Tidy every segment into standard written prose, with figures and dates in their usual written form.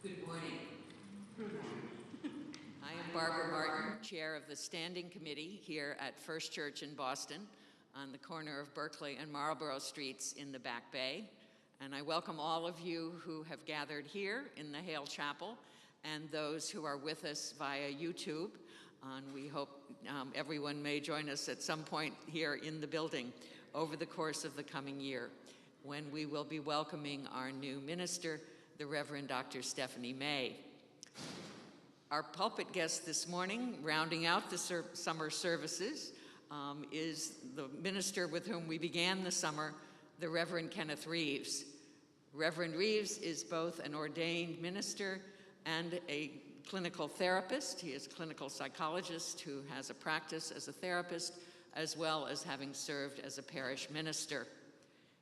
Good morning. I am Barbara Martin, chair of the Standing Committee here at First Church in Boston on the corner of Berkeley and Marlborough Streets in the Back Bay. And I welcome all of you who have gathered here in the Hale Chapel and those who are with us via YouTube. And we hope everyone may join us at some point here in the building over the course of the coming year, when we will be welcoming our new minister, the Reverend Dr. Stephanie May. Our pulpit guest this morning, rounding out the summer services, is the minister with whom we began the summer, the Reverend Kenneth Reeves. Reverend Reeves is both an ordained minister and a clinical therapist. He is a clinical psychologist who has a practice as a therapist, as well as having served as a parish minister.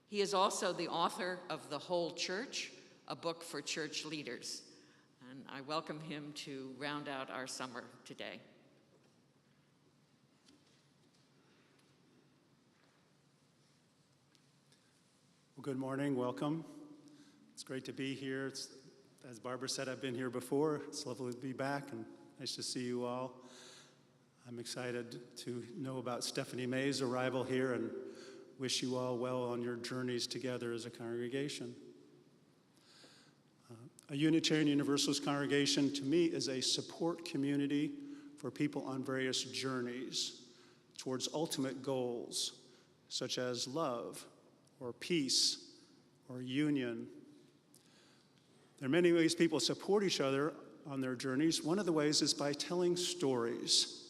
He is also the author of The Whole Church, a book for church leaders. And I welcome him to round out our summer today. Well, good morning, welcome. It's great to be here. As Barbara said, I've been here before. It's lovely to be back and nice to see you all. I'm excited to know about Stephanie May's arrival here and wish you all well on your journeys together as a congregation. A Unitarian Universalist congregation, to me, is a support community for people on various journeys towards ultimate goals, such as love, or peace, or union. There are many ways people support each other on their journeys. One of the ways is by telling stories.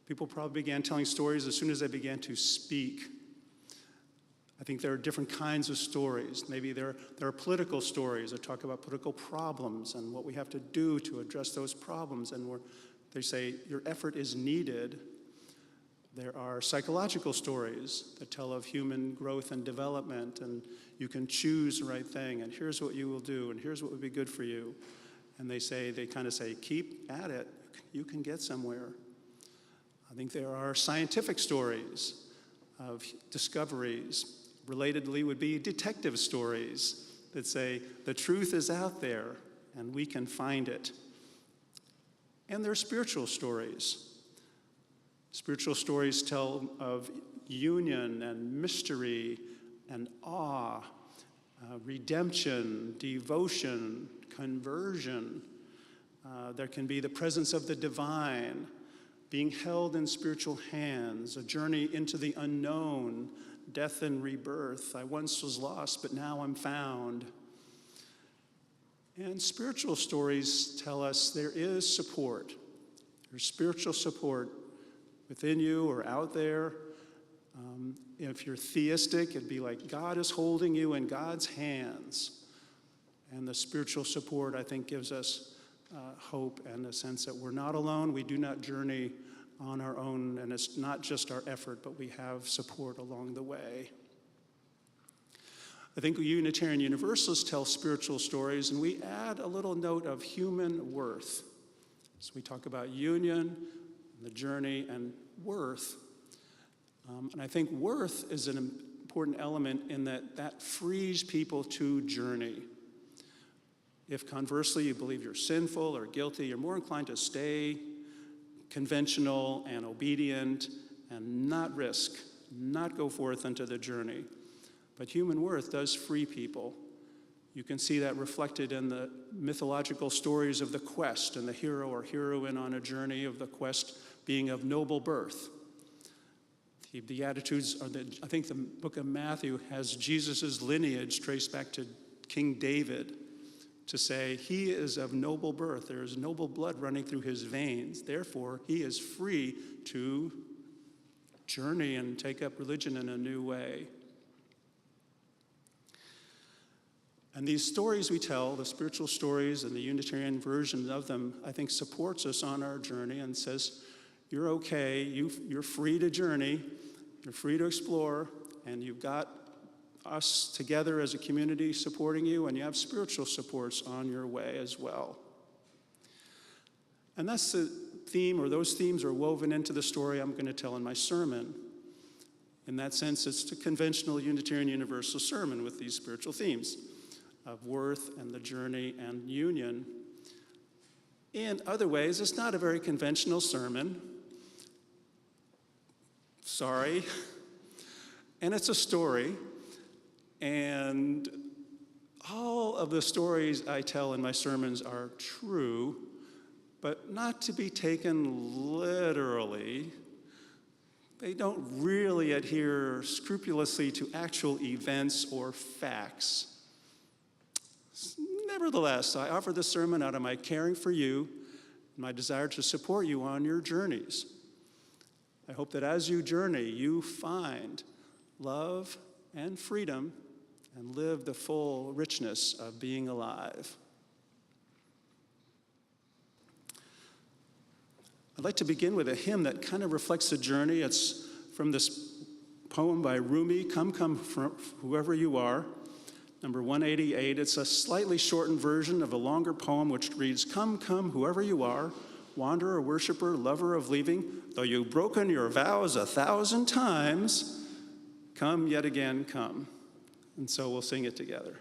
People probably began telling stories as soon as they began to speak. I think there are different kinds of stories. Maybe there are political stories that talk about political problems and what we have to do to address those problems, and where they say your effort is needed. There are psychological stories that tell of human growth and development, and you can choose the right thing, and here's what you will do, and here's what would be good for you. And they kind of say, keep at it, you can get somewhere. I think there are scientific stories of discoveries. Relatedly would be detective stories that say the truth is out there and we can find it. And there are spiritual stories. Spiritual stories tell of union and mystery and awe, redemption, devotion, conversion. There can be the presence of the divine, being held in spiritual hands, a journey into the unknown, death and rebirth. I once was lost, but now I'm found. And spiritual stories tell us there is support. There's spiritual support within you or out there. If you're theistic, it'd be like God is holding you in God's hands. And the spiritual support, I think, gives us hope and a sense that we're not alone. We do not journey on our own, and it's not just our effort, but we have support along the way. I think we Unitarian Universalists tell spiritual stories, and we add a little note of human worth. So we talk about union, the journey, and worth. And I think worth is an important element in that frees people to journey. If conversely you believe you're sinful or guilty, you're more inclined to stay conventional and obedient and not risk, not go forth into the journey. But human worth does free people. You can see that reflected in the mythological stories of the quest and the hero or heroine on a journey of the quest being of noble birth. The Beatitudes, I think the book of Matthew has Jesus' lineage traced back to King David, to say he is of noble birth. There is noble blood running through his veins. Therefore, he is free to journey and take up religion in a new way. And these stories we tell, the spiritual stories and the Unitarian version of them, I think supports us on our journey and says, you're okay, you're free to journey, you're free to explore, and you've got us together as a community supporting you, and you have spiritual supports on your way as well. And that's the theme, or those themes are woven into the story I'm going to tell in my sermon. In that sense, it's a conventional Unitarian Universalist sermon with these spiritual themes. of worth and the journey and union. In other ways, it's not a very conventional sermon. Sorry. And it's a story. And all of the stories I tell in my sermons are true, but not to be taken literally. They don't really adhere scrupulously to actual events or facts. Nevertheless, I offer this sermon out of my caring for you and my desire to support you on your journeys. I hope that as you journey, you find love and freedom and live the full richness of being alive. I'd like to begin with a hymn that kind of reflects the journey. It's from this poem by Rumi, Come, Come, Whoever You Are, number 188. It's a slightly shortened version of a longer poem which reads, Come, come, whoever you are, wanderer, worshiper, lover of leaving, though you've broken your vows 1,000 times, come yet again, come. And so we'll sing it together.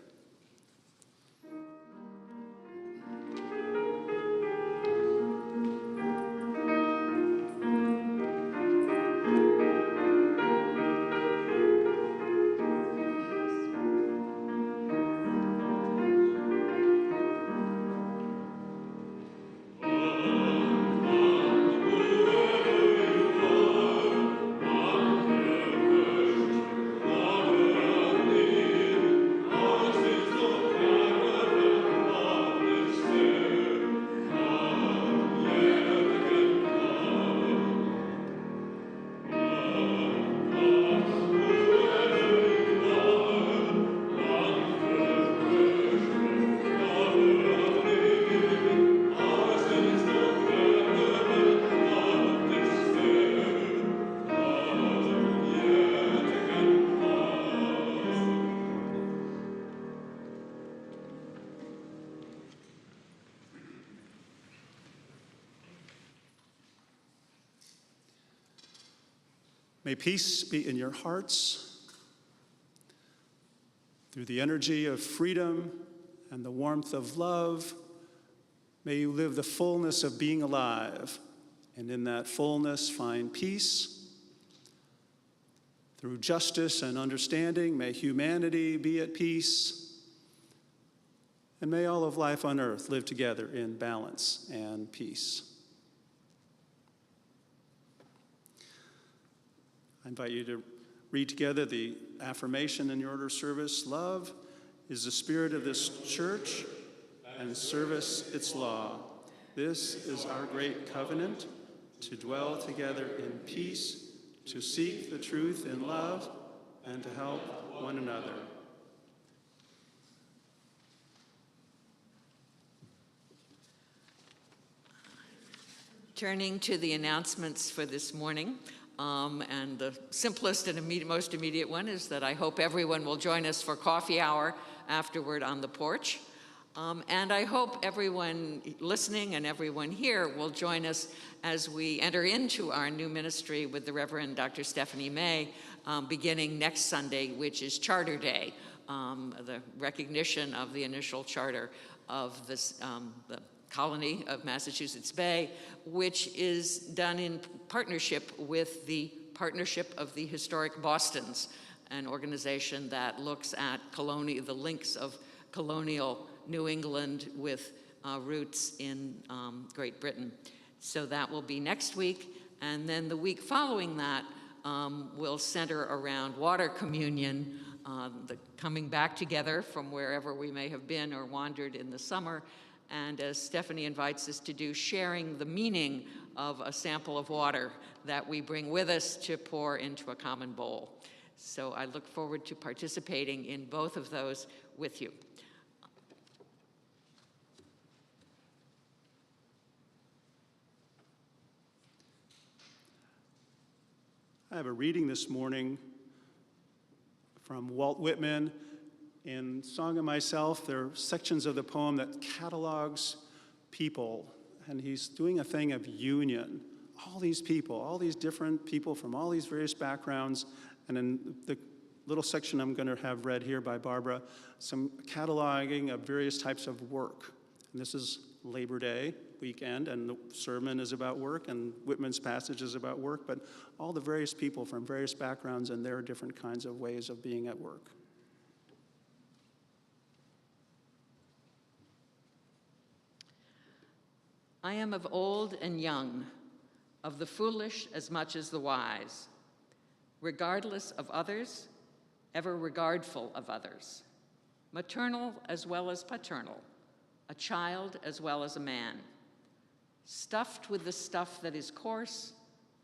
May peace be in your hearts. Through the energy of freedom and the warmth of love, may you live the fullness of being alive, and in that fullness find peace. Through justice and understanding, may humanity be at peace, and may all of life on earth live together in balance and peace. I invite you to read together the affirmation in your order of service. Love is the spirit of this church, and service its law. This is our great covenant, to dwell together in peace, to seek the truth in love, and to help one another. Turning to the announcements for this morning, and the simplest and most immediate one is that I hope everyone will join us for coffee hour afterward on the porch. And I hope everyone listening and everyone here will join us as we enter into our new ministry with the Reverend Dr. Stephanie May, beginning next Sunday, which is Charter Day, the recognition of the initial charter of this, the colony of Massachusetts Bay, which is done in partnership with the Partnership of the Historic Bostons, an organization that looks at the links of colonial New England with roots in Great Britain. So that will be next week, and then the week following that will center around water communion, the coming back together from wherever we may have been or wandered in the summer, and as Stephanie invites us to do, sharing the meaning of a sample of water that we bring with us to pour into a common bowl. So I look forward to participating in both of those with you. I have a reading this morning from Walt Whitman. In Song of Myself, there are sections of the poem that catalogs people, and he's doing a thing of union. All these people, all these different people from all these various backgrounds, and in the little section I'm going to have read here by Barbara, some cataloging of various types of work. And this is Labor Day weekend, and the sermon is about work, and Whitman's passage is about work, but all the various people from various backgrounds and their different kinds of ways of being at work. I am of old and young, of the foolish as much as the wise, regardless of others, ever regardful of others, maternal as well as paternal, a child as well as a man, stuffed with the stuff that is coarse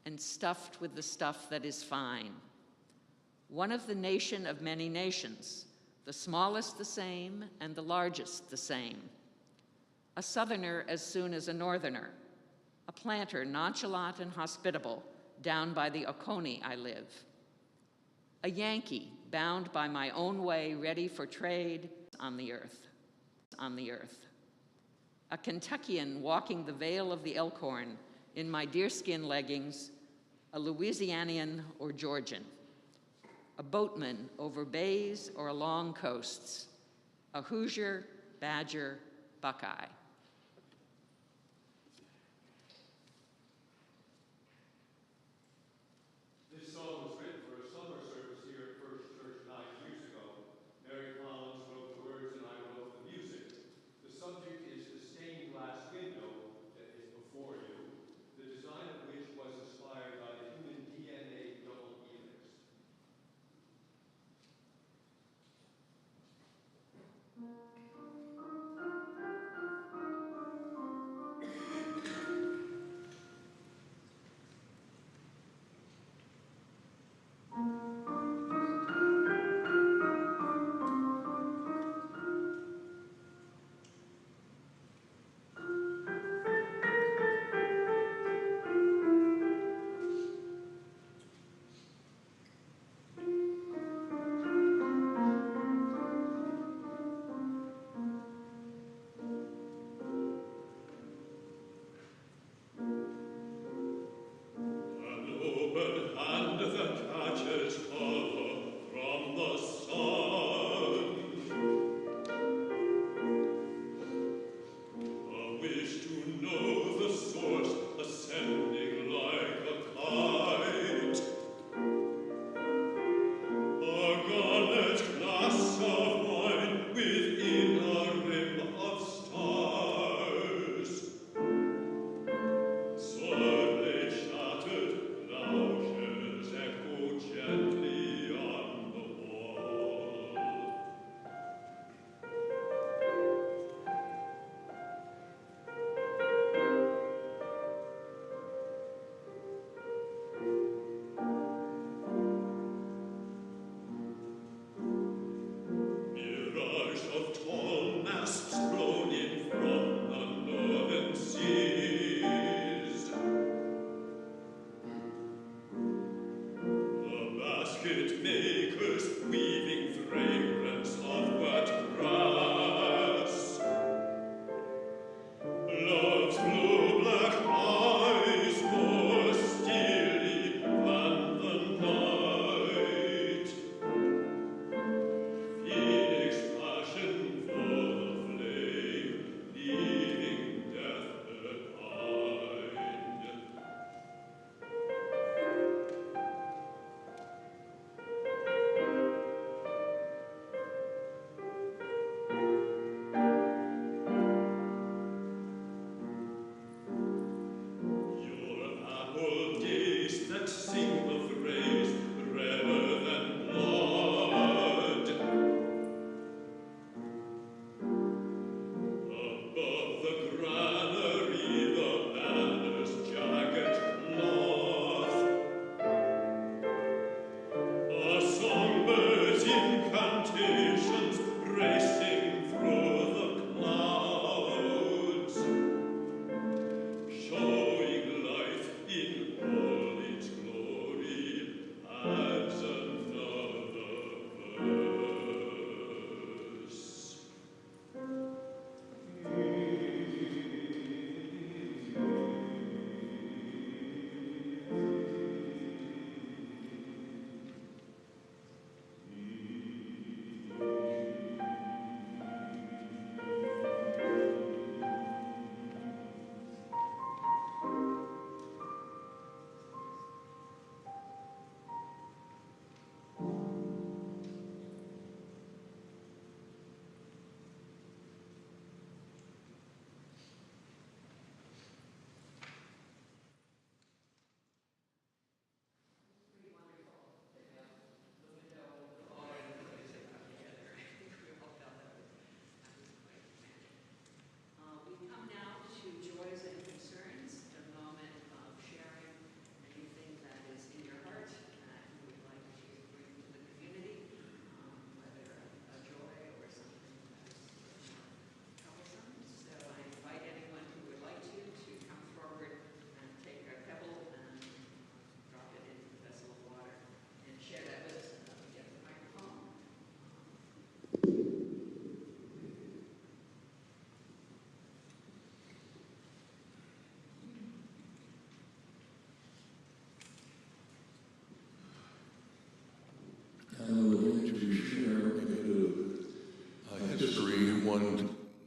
and stuffed with the stuff that is fine. One of the nation of many nations, the smallest the same and the largest the same. A southerner as soon as a northerner, a planter nonchalant and hospitable, down by the Oconee I live. A Yankee bound by my own way, ready for trade on the earth. A Kentuckian walking the Vale of the Elkhorn in my deerskin leggings, a Louisianian or Georgian. A boatman over bays or along coasts, a Hoosier, Badger, Buckeye.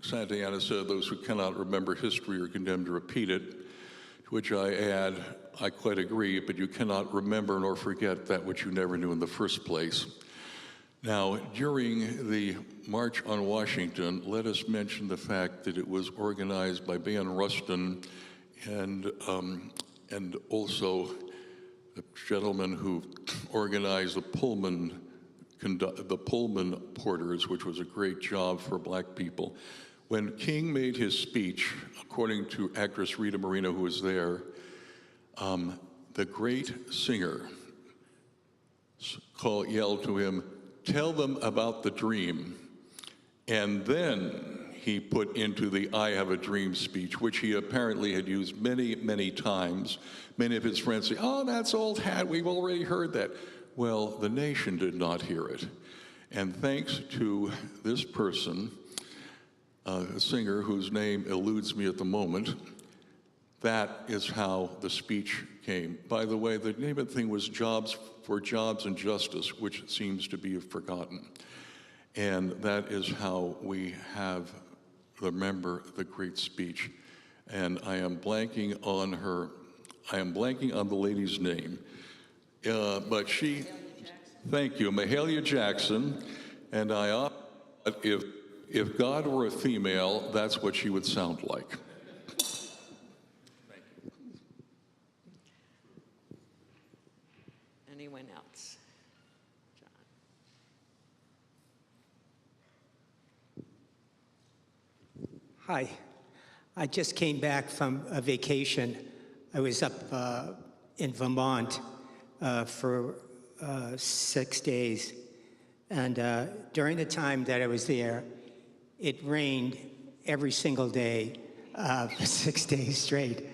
Santa Ana said, those who cannot remember history are condemned to repeat it, to which I add, I quite agree, but you cannot remember nor forget that which you never knew in the first place. Now, during the March on Washington, let us mention the fact that it was organized by Van Rustin and also the gentleman who organized the Pullman Porters, which was a great job for black people. When King made his speech, according to actress Rita Moreno, who was there, the great singer yelled to him, "Tell them about the dream." And then he put into the "I have a dream" speech, which he apparently had used many, many times. Many of his friends say, "Oh, that's old hat, we've already heard that." Well, the nation did not hear it. And thanks to this person, a singer whose name eludes me at the moment, that is how the speech came. By the way, the name of the thing was Jobs for Jobs and Justice, which seems to be forgotten. And that is how we remember the great speech. And I am blanking on the lady's name. But she, thank you, Mahalia Jackson, and if God were a female, that's what she would sound like. Anyone else? John. Hi. I just came back from a vacation. I was up in Vermont for 6 days. And during the time that I was there, it rained every single day for 6 days straight.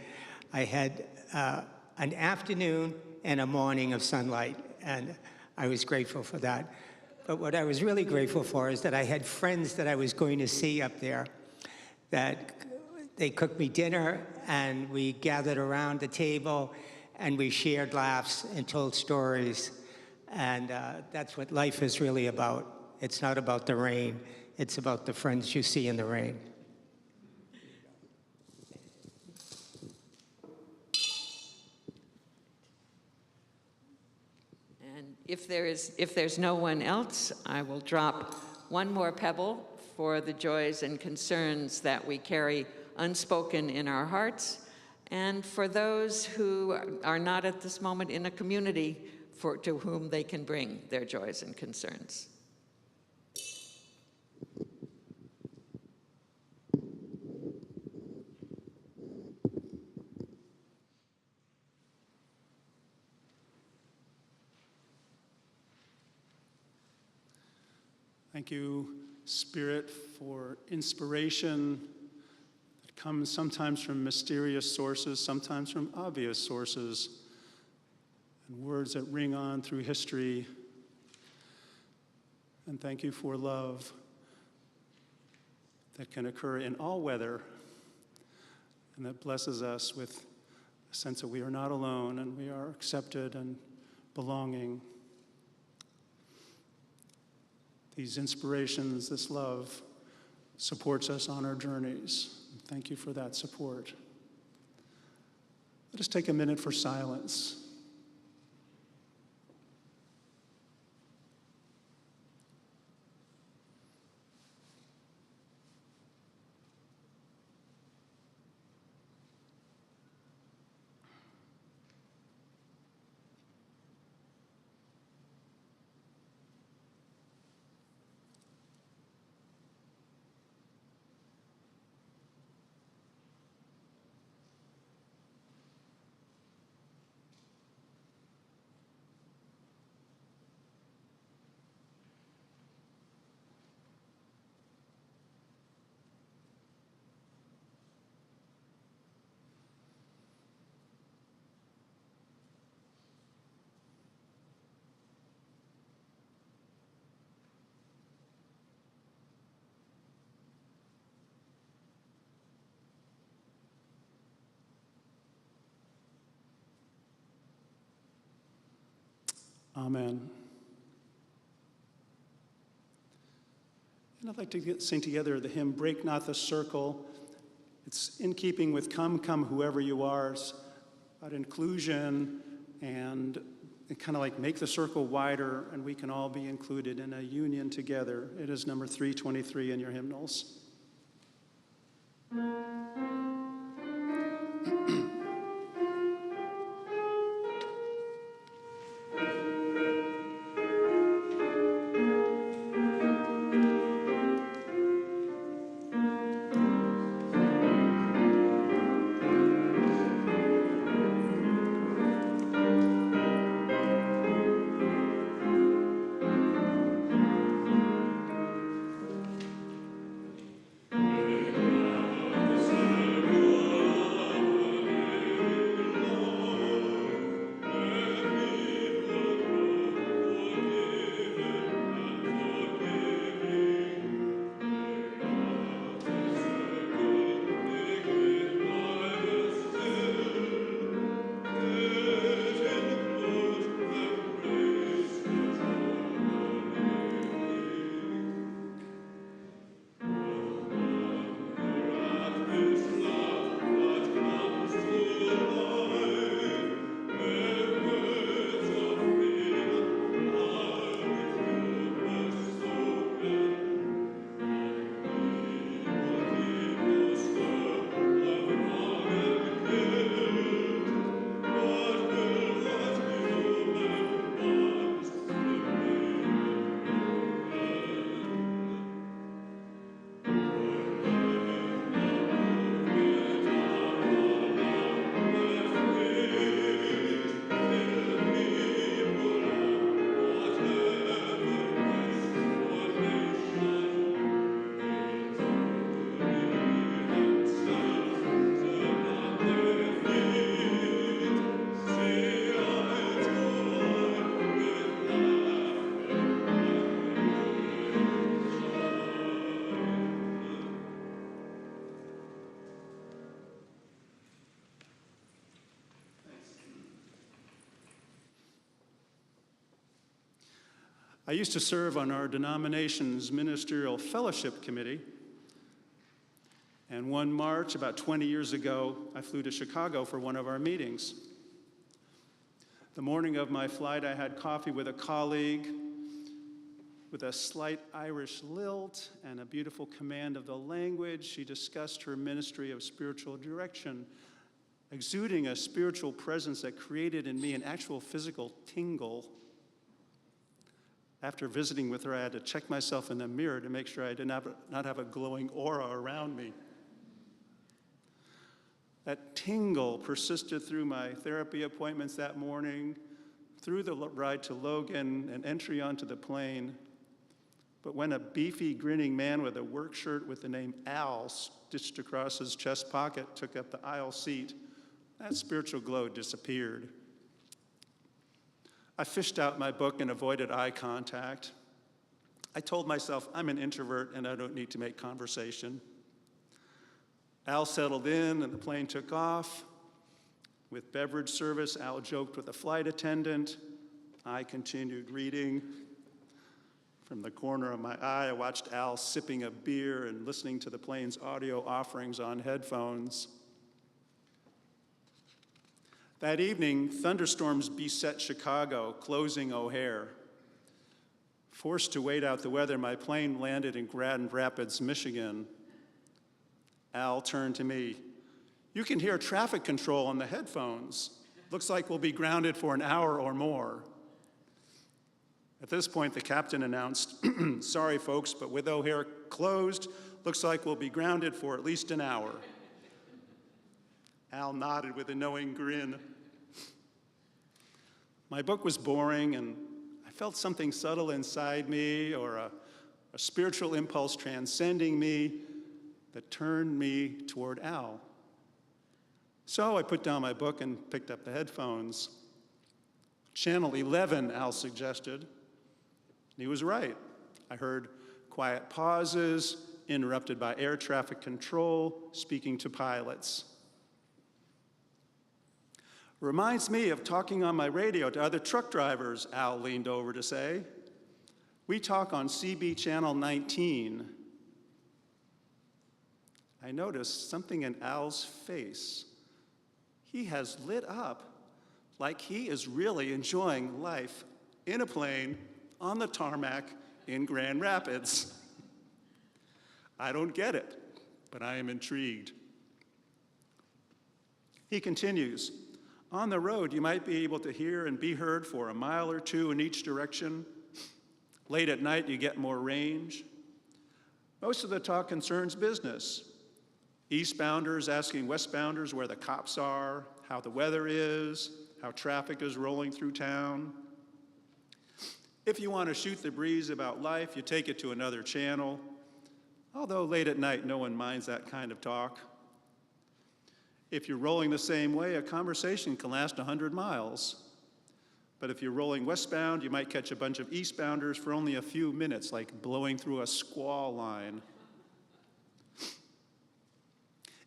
I had an afternoon and a morning of sunlight, and I was grateful for that. But what I was really grateful for is that I had friends that I was going to see up there, that they cooked me dinner, and we gathered around the table, and we shared laughs and told stories. And that's what life is really about. It's not about the rain. It's about the friends you see in the rain. And if there's no one else, I will drop one more pebble for the joys and concerns that we carry unspoken in our hearts, and for those who are not at this moment in a community to whom they can bring their joys and concerns. Thank you, Spirit, for inspiration that comes sometimes from mysterious sources, sometimes from obvious sources, and words that ring on through history. And thank you for love that can occur in all weather and that blesses us with a sense that we are not alone and we are accepted and belonging. These inspirations, this love, supports us on our journeys. Thank you for that support. Let us take a minute for silence. Amen. And I'd like to sing together the hymn, Break Not the Circle. It's in keeping with Come, Come, Whoever You Are. It's about inclusion and kind of like make the circle wider and we can all be included in a union together. It is number 323 in your hymnals. I used to serve on our denomination's ministerial fellowship committee. And one March, about 20 years ago, I flew to Chicago for one of our meetings. The morning of my flight, I had coffee with a colleague with a slight Irish lilt and a beautiful command of the language. She discussed her ministry of spiritual direction, exuding a spiritual presence that created in me an actual physical tingle. After visiting with her, I had to check myself in the mirror to make sure I did not have a glowing aura around me. That tingle persisted through my therapy appointments that morning, through the ride to Logan, and entry onto the plane. But when a beefy, grinning man with a work shirt with the name Al stitched across his chest pocket took up the aisle seat, that spiritual glow disappeared. I fished out my book and avoided eye contact. I told myself I'm an introvert and I don't need to make conversation. Al settled in and the plane took off. With beverage service, Al joked with a flight attendant. I continued reading. From the corner of my eye, I watched Al sipping a beer and listening to the plane's audio offerings on headphones. That evening, thunderstorms beset Chicago, closing O'Hare. Forced to wait out the weather, my plane landed in Grand Rapids, Michigan. Al turned to me. "You can hear traffic control on the headphones. Looks like we'll be grounded for an hour or more." At this point, the captain announced, "Sorry, folks, but with O'Hare closed, looks like we'll be grounded for at least an hour." Al nodded with a knowing grin. My book was boring, and I felt something subtle inside me, or a spiritual impulse transcending me, that turned me toward Al. So I put down my book and picked up the headphones. "Channel 11, Al suggested. And he was right. I heard quiet pauses, interrupted by air traffic control, speaking to pilots. "Reminds me of talking on my radio to other truck drivers," Al leaned over to say. "We talk on CB Channel 19. I noticed something in Al's face. He has lit up like he is really enjoying life in a plane on the tarmac in Grand Rapids. I don't get it, but I am intrigued. He continues, on the road, you might be able to hear and be heard for a mile or two in each direction. Late at night, you get more range. Most of the talk concerns business. Eastbounders asking westbounders where the cops are, how the weather is, how traffic is rolling through town. If you want to shoot the breeze about life, you take it to another channel. Although late at night, no one minds that kind of talk. If you're rolling the same way, a conversation can last 100 miles. But if you're rolling westbound, you might catch a bunch of eastbounders for only a few minutes, like blowing through a squall line.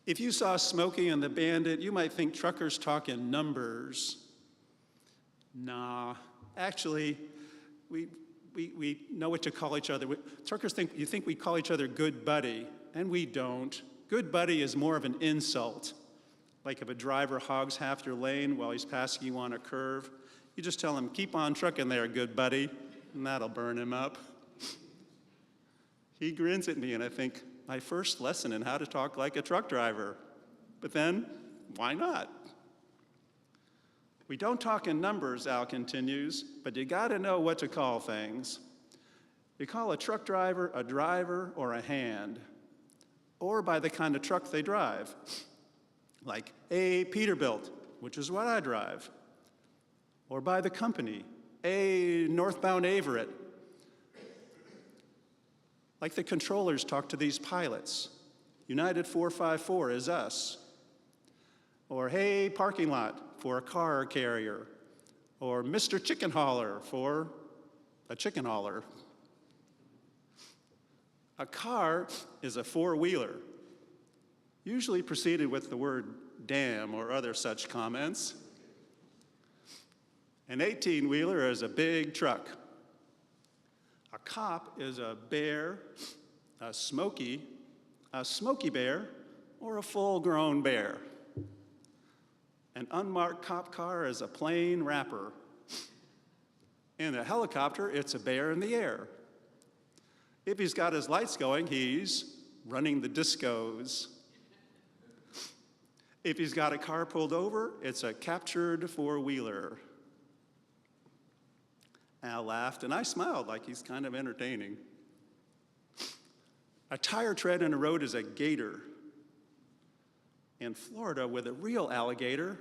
If you saw Smokey and the Bandit, you might think truckers talk in numbers. Nah, actually, we know what to call each other. Truckers think we call each other good buddy, and we don't. Good buddy is more of an insult. Like if a driver hogs half your lane while he's passing you on a curve, you just tell him, keep on trucking there, good buddy, and that'll burn him up. He grins at me, and I think, my first lesson in how to talk like a truck driver. But then, why not? We don't talk in numbers, Al continues, but you gotta know what to call things. You call a truck driver a driver or a hand, or by the kind of truck they drive. Like a Peterbilt, which is what I drive. Or by the company, a northbound Averett. Like the controllers talk to these pilots. United 454 is us. Or hey, parking lot for a car carrier. Or Mr. Chicken Hauler for a chicken hauler. A car is a four-wheeler, usually preceded with the word damn or other such comments. An 18-wheeler is a big truck. A cop is a bear, a smoky bear, or a full-grown bear. An unmarked cop car is a plain wrapper. In a helicopter, it's a bear in the air. If he's got his lights going, he's running the discos. If he's got a car pulled over, it's a captured four-wheeler. Al laughed, and I smiled like he's kind of entertaining. A tire tread in a road is a gator. In Florida, with a real alligator,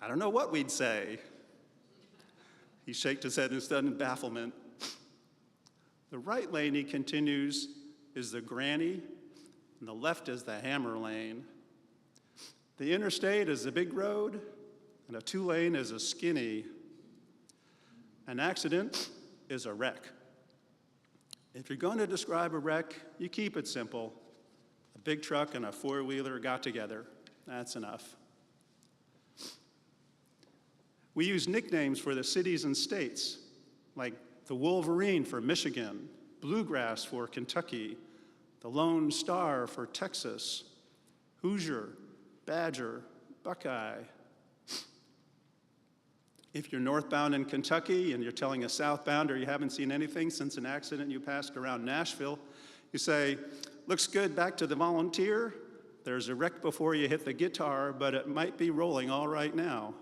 I don't know what we'd say. He shakes his head in sudden bafflement. The right lane, he continues, is the granny, and the left is the hammer lane. The interstate is a big road, and a two-lane is a skinny. An accident is a wreck. If you're going to describe a wreck, you keep it simple. A big truck and a four-wheeler got together. That's enough. We use nicknames for the cities and states, like the Wolverine for Michigan, Bluegrass for Kentucky, the Lone Star for Texas, Hoosier, Badger, Buckeye. If you're northbound in Kentucky and you're telling a southbounder you haven't seen anything since an accident you passed around Nashville, you say, looks good back to the Volunteer. There's a wreck before you hit the guitar, but it might be rolling all right now.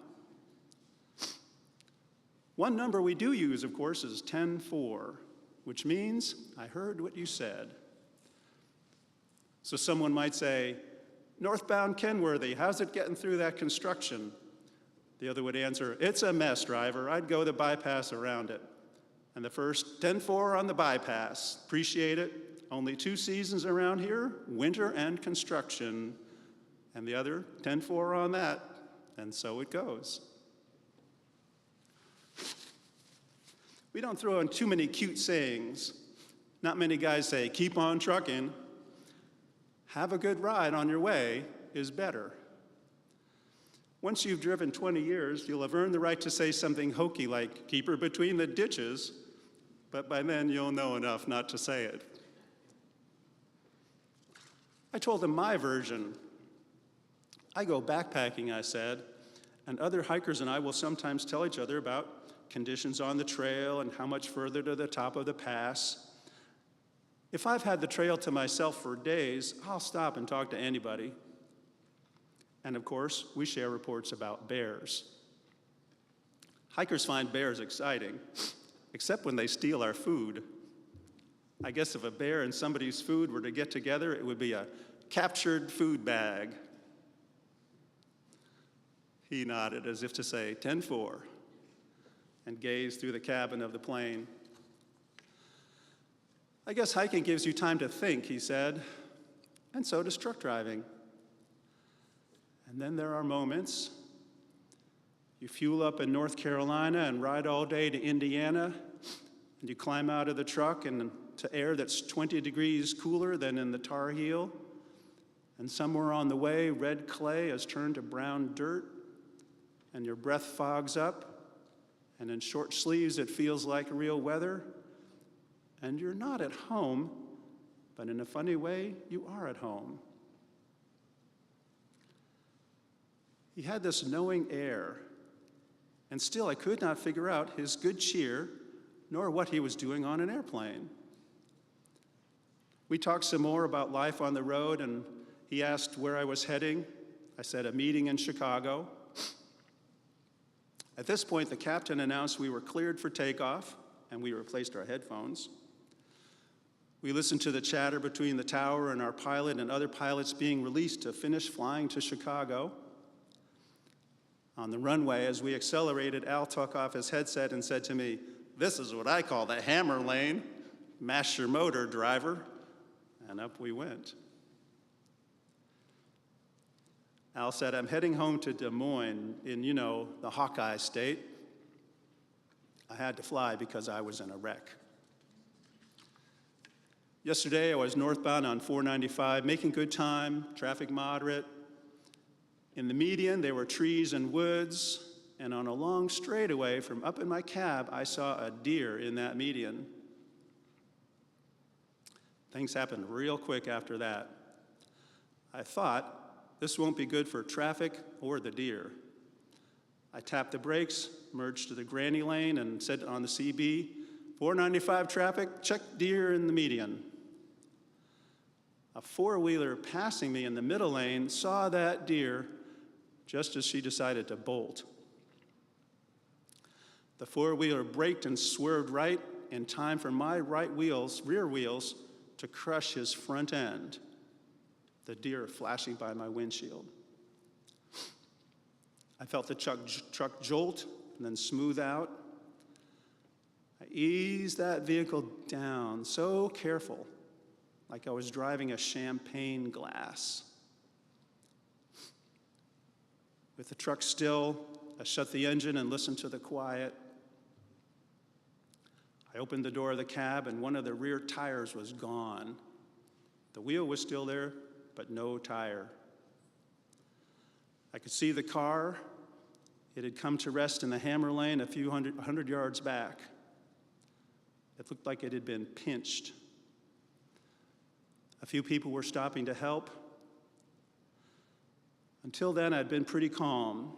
One number we do use, of course, is 10-4, which means I heard what you said. So someone might say, northbound Kenworthy, how's it getting through that construction? The other would answer, it's a mess, driver. I'd go the bypass around it. And the first, 10-4 on the bypass. Appreciate it. Only 2 seasons around here, winter and construction. And the other, 10-4 on that. And so it goes. We don't throw in too many cute sayings. Not many guys say, keep on trucking. Have a good ride on your way is better. Once you've driven 20 years, you'll have earned the right to say something hokey like, keep her between the ditches, but by then you'll know enough not to say it. I told him my version. I go backpacking, I said, and other hikers and I will sometimes tell each other about conditions on the trail and how much further to the top of the pass. If I've had the trail to myself for days, I'll stop and talk to anybody. And of course, we share reports about bears. Hikers find bears exciting, except when they steal our food. I guess if a bear and somebody's food were to get together, it would be a captured food bag. He nodded as if to say, 10-4, and gazed through the cabin of the plane. I guess hiking gives you time to think, he said, and so does truck driving. And then there are moments. You fuel up in North Carolina and ride all day to Indiana, and you climb out of the truck and to air that's 20 degrees cooler than in the Tar Heel, and somewhere on the way, red clay has turned to brown dirt, and your breath fogs up, and in short sleeves it feels like real weather, and you're not at home, but in a funny way, you are at home. He had this knowing air, and still I could not figure out his good cheer, nor what he was doing on an airplane. We talked some more about life on the road, and he asked where I was heading. I said, a meeting in Chicago. At this point, the captain announced we were cleared for takeoff, and we replaced our headphones. We listened to the chatter between the tower and our pilot and other pilots being released to finish flying to Chicago. On the runway, as we accelerated, Al took off his headset and said to me, "This is what I call the hammer lane. Mash your motor, driver." And up we went. Al said, "I'm heading home to Des Moines in, the Hawkeye State." I had to fly because I was in a wreck. Yesterday, I was northbound on 495, making good time, traffic moderate. In the median, there were trees and woods, and on a long straightaway from up in my cab, I saw a deer in that median. Things happened real quick after that. I thought, this won't be good for traffic or the deer. I tapped the brakes, merged to the granny lane, and said on the CB, 495 traffic, check deer in the median. A four-wheeler passing me in the middle lane saw that deer just as she decided to bolt. The four-wheeler braked and swerved right in time for my rear wheels, to crush his front end, the deer flashing by my windshield. I felt the truck jolt and then smooth out. I eased that vehicle down, so careful, like I was driving a champagne glass. With the truck still, I shut the engine and listened to the quiet. I opened the door of the cab, and one of the rear tires was gone. The wheel was still there, but no tire. I could see the car. It had come to rest in the hammer lane a few hundred yards back. It looked like it had been pinched. A few people were stopping to help. Until then, I'd been pretty calm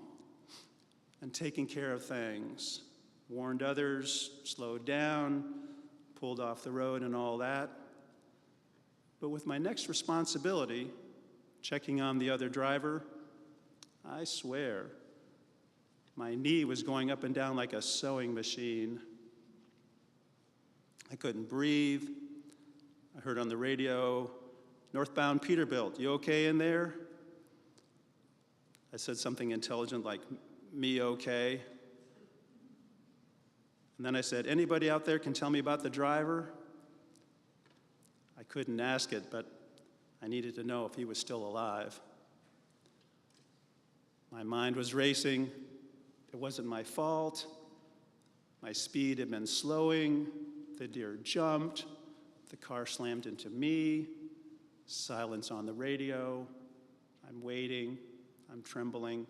and taking care of things. Warned others, slowed down, pulled off the road and all that. But with my next responsibility, checking on the other driver, I swear, my knee was going up and down like a sewing machine. I couldn't breathe. I heard on the radio, "Northbound Peterbilt, you okay in there?" I said something intelligent like, "Me okay?" And then I said, "Anybody out there can tell me about the driver?" I couldn't ask it, but I needed to know if he was still alive. My mind was racing. It wasn't my fault. My speed had been slowing. The deer jumped. The car slammed into me. Silence on the radio. I'm waiting. I'm trembling.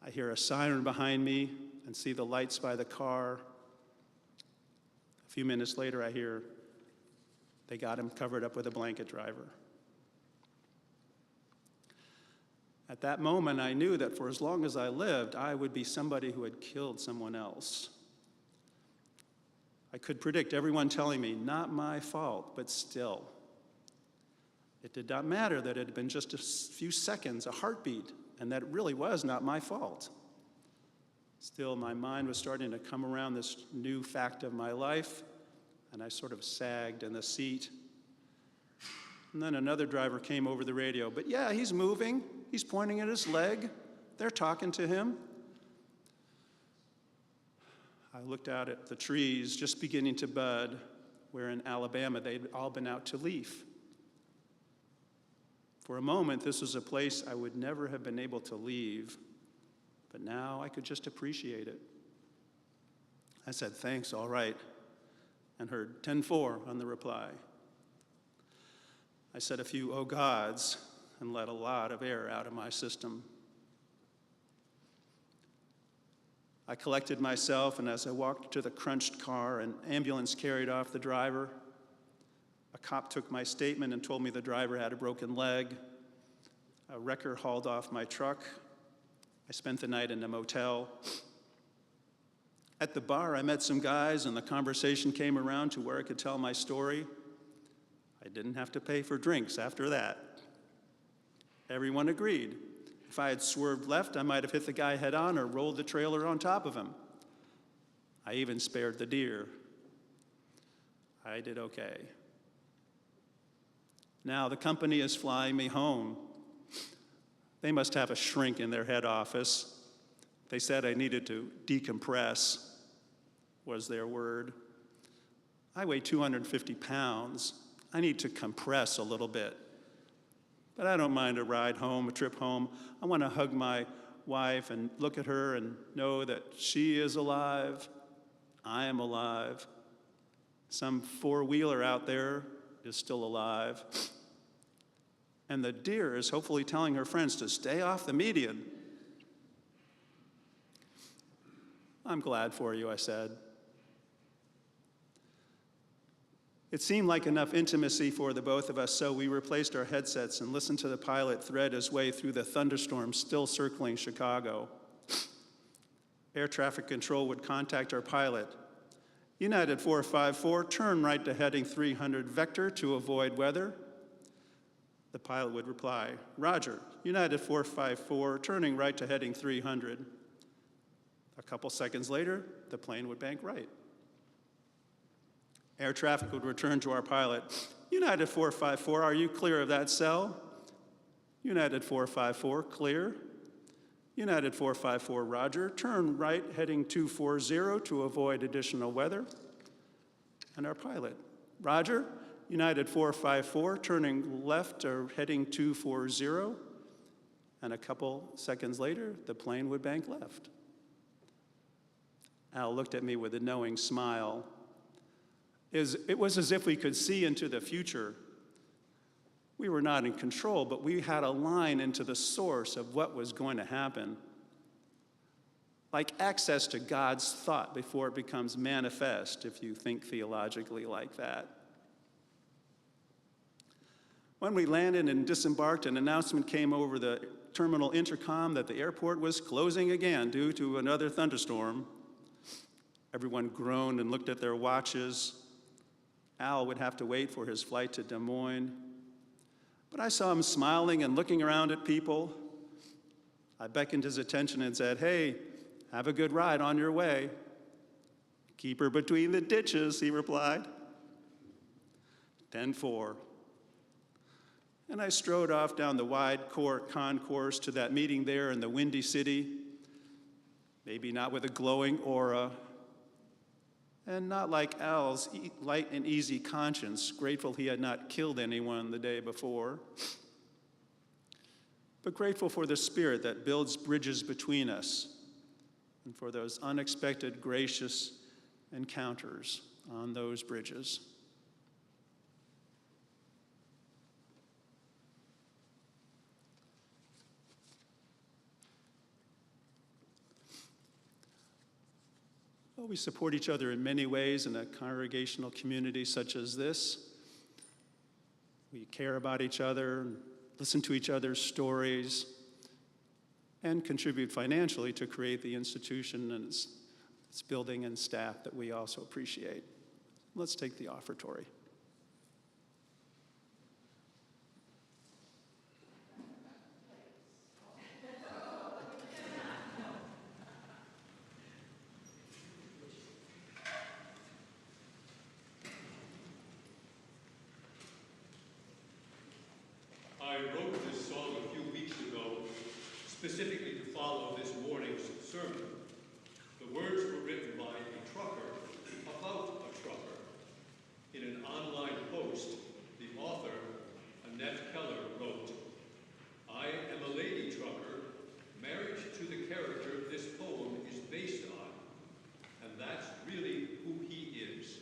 I hear a siren behind me and see the lights by the car. A few minutes later, I hear, "They got him covered up with a blanket, driver." At that moment, I knew that for as long as I lived, I would be somebody who had killed someone else. I could predict everyone telling me, not my fault, but still. It did not matter that it had been just a few seconds, a heartbeat, and that it really was not my fault. Still, my mind was starting to come around this new fact of my life, and I sort of sagged in the seat. And then another driver came over the radio. But yeah, he's moving. He's pointing at his leg. They're talking to him. I looked out at the trees just beginning to bud, where in Alabama they'd all been out to leaf. For a moment, this was a place I would never have been able to leave, but now I could just appreciate it. I said, thanks, all right, and heard 10-4 on the reply. I said a few "oh gods" and let a lot of air out of my system. I collected myself, and as I walked to the crunched car, an ambulance carried off the driver. A cop took my statement and told me the driver had a broken leg. A wrecker hauled off my truck. I spent the night in a motel. At the bar, I met some guys, and the conversation came around to where I could tell my story. I didn't have to pay for drinks after that. Everyone agreed. If I had swerved left, I might have hit the guy head on or rolled the trailer on top of him. I even spared the deer. I did okay. Now the company is flying me home. They must have a shrink in their head office. They said I needed to decompress, was their word. I weigh 250 pounds. I need to compress a little bit. But I don't mind a ride home, a trip home. I want to hug my wife and look at her and know that she is alive. I am alive. Some four-wheeler out there is still alive. And the deer is hopefully telling her friends to stay off the median. I'm glad for you, I said. It seemed like enough intimacy for the both of us, so we replaced our headsets and listened to the pilot thread his way through the thunderstorm still circling Chicago. Air traffic control would contact our pilot. United 454, turn right to heading 300 vector to avoid weather. The pilot would reply, Roger, United 454, turning right to heading 300. A couple seconds later, the plane would bank right. Air traffic would return to our pilot. United 454, are you clear of that cell? United 454, clear. United 454, roger. Turn right, heading 240 to avoid additional weather. And our pilot, roger. United 454, turning left or heading 240. And a couple seconds later, the plane would bank left. Al looked at me with a knowing smile. It was as if we could see into the future. We were not in control, but we had a line into the source of what was going to happen. Like access to God's thought before it becomes manifest, if you think theologically like that. When we landed and disembarked, an announcement came over the terminal intercom that the airport was closing again due to another thunderstorm. Everyone groaned and looked at their watches. Al would have to wait for his flight to Des Moines. But I saw him smiling and looking around at people. I beckoned his attention and said, hey, have a good ride on your way. Keep her between the ditches, he replied. 10-4. And I strode off down the wide concourse to that meeting there in the Windy City, maybe not with a glowing aura, and not like Al's light and easy conscience, grateful he had not killed anyone the day before, but grateful for the Spirit that builds bridges between us and for those unexpected, gracious encounters on those bridges. Well, we support each other in many ways in a congregational community such as this. We care about each other, listen to each other's stories, and contribute financially to create the institution and its building and staff that we also appreciate. Let's take the offertory. I wrote this song a few weeks ago, specifically to follow this morning's sermon. The words were written by a trucker about a trucker. In an online post, the author, Annette Keller, wrote, "I am a lady trucker. Marriage to the character this poem is based on, and that's really who he is."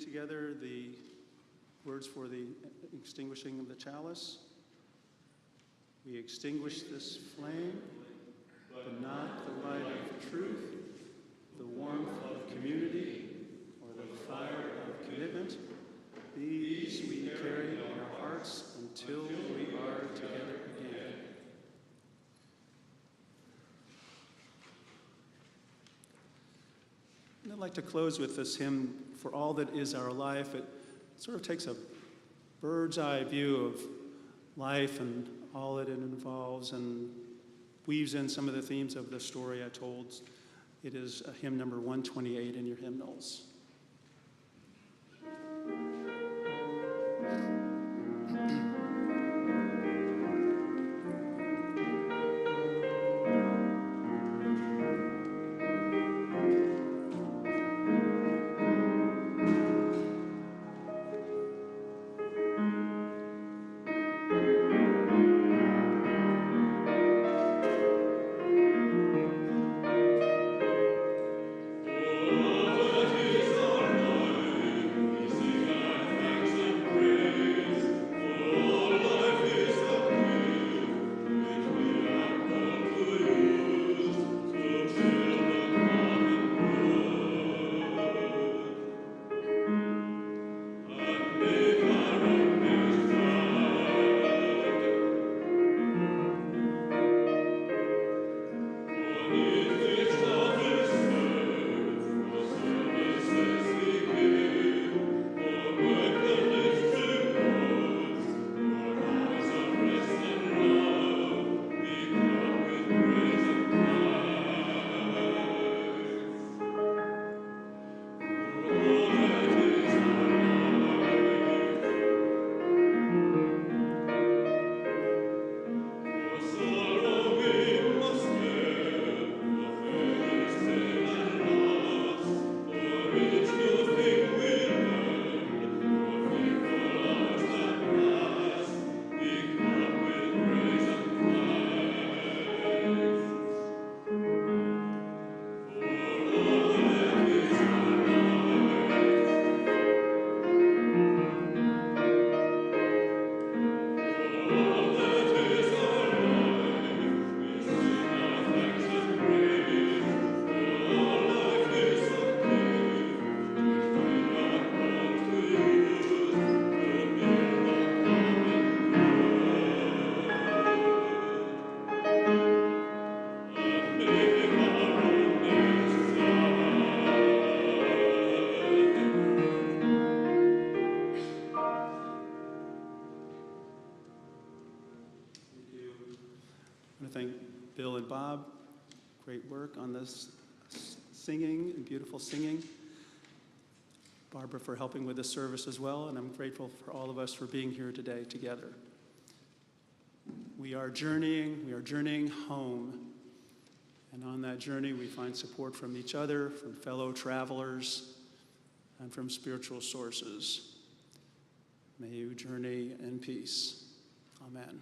together the words for the extinguishing of the chalice. We extinguish this flame, but not the light of truth, the warmth of community, or the fire of commitment. These we carry in our hearts until we are together again. And I'd like to close with this hymn, For All That Is Our Life. It sort of takes a bird's eye view of life and all that it involves and weaves in some of the themes of the story I told. It is hymn number 128 in your hymnals. I want to thank Bill and Bob. Great work on this singing and beautiful singing. Barbara for helping with the service as well, and I'm grateful for all of us for being here today together. We are journeying home. And on that journey, we find support from each other, from fellow travelers, and from spiritual sources. May you journey in peace. Amen.